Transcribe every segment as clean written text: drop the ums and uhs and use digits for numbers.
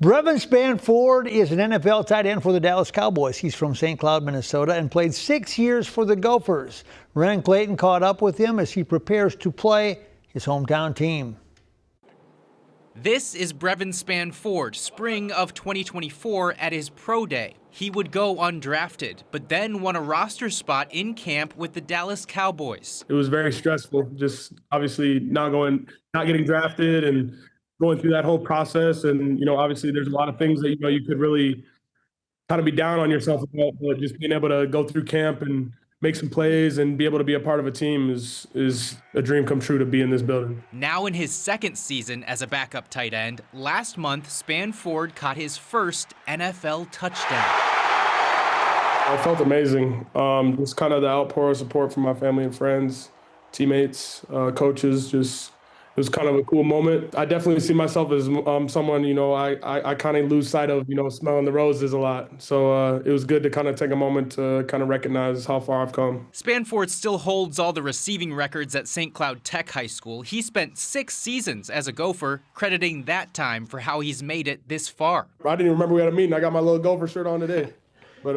Brevyn Spann-Ford is an NFL tight end for the Dallas Cowboys. He's from St. Cloud, Minnesota, and played 6 years for the Gophers. Ren Clayton caught up with him as he prepares to play his hometown team. This is Brevyn Spann-Ford, spring of 2024 at his pro day. He would go undrafted, but then won a roster spot in camp with the Dallas Cowboys. It was very stressful, just obviously not getting drafted and going through that whole process. And, obviously there's a lot of things that, you could really kind of be down on yourself about, but just being able to go through camp and make some plays and be able to be a part of a team is a dream come true to be in this building. Now in his second season as a backup tight end, last month Spann-Ford caught his first NFL touchdown. I felt amazing. Just kind of the outpour of support from my family and friends, teammates, coaches, it was kind of a cool moment. I definitely see myself as someone, I kind of lose sight of, smelling the roses a lot. So it was good to kind of take a moment to kind of recognize how far I've come. Spann-Ford still holds all the receiving records at St. Cloud Tech High School. He spent 6 seasons as a Gopher, crediting that time for how he's made it this far. I didn't even remember we had a meeting. I got my little Gopher shirt on today. But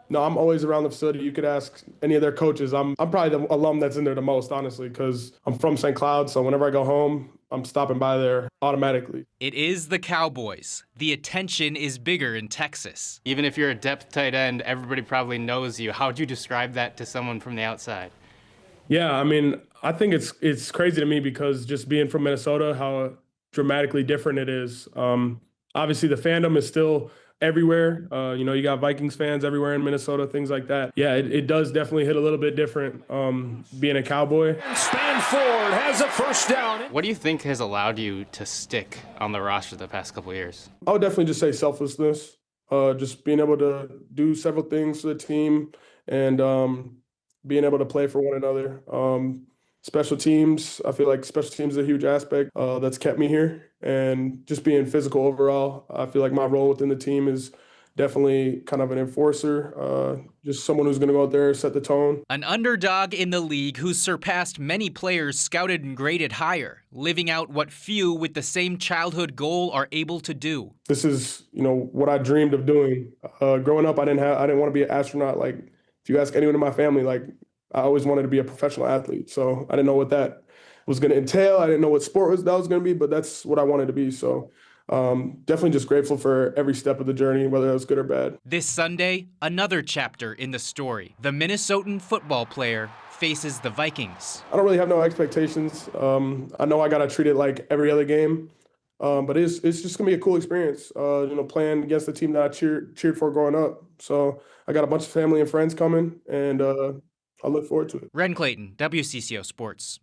no, I'm always around the facility. You could ask any of their coaches. I'm probably the alum that's in there the most, honestly, because I'm from St. Cloud. So whenever I go home, I'm stopping by there automatically. It is the Cowboys. The attention is bigger in Texas. Even if you're a depth tight end, everybody probably knows you. How would you describe that to someone from the outside? Yeah, I mean, I think it's crazy to me because just being from Minnesota, how dramatically different it is. Obviously, the fandom is still everywhere. You got Vikings fans everywhere in Minnesota, things like that. Yeah, it does definitely hit a little bit different being a Cowboy. Spann-Ford has a first down. What do you think has allowed you to stick on the roster the past couple of years? I would definitely just say selflessness, just being able to do several things for the team and being able to play for one another. Special teams, I feel like special teams is a huge aspect that's kept me here. And just being physical overall, I feel like my role within the team is definitely kind of an enforcer, just someone who's going to go out there, set the tone. An underdog in the league who's surpassed many players scouted and graded higher, living out what few with the same childhood goal are able to do. This is, what I dreamed of doing. Growing up, I didn't want to be an astronaut. Like, if you ask anyone in my family, like, I always wanted to be a professional athlete. So I didn't know what that was going to entail. I didn't know what sport that was going to be, but that's what I wanted to be. So definitely just grateful for every step of the journey, whether it was good or bad. This Sunday, another chapter in the story. The Minnesotan football player faces the Vikings. I don't really have no expectations. I know I got to treat it like every other game, but it's just going to be a cool experience, playing against the team that I cheered for growing up. So I got a bunch of family and friends coming, and I look forward to it. Ren Clayton, WCCO Sports.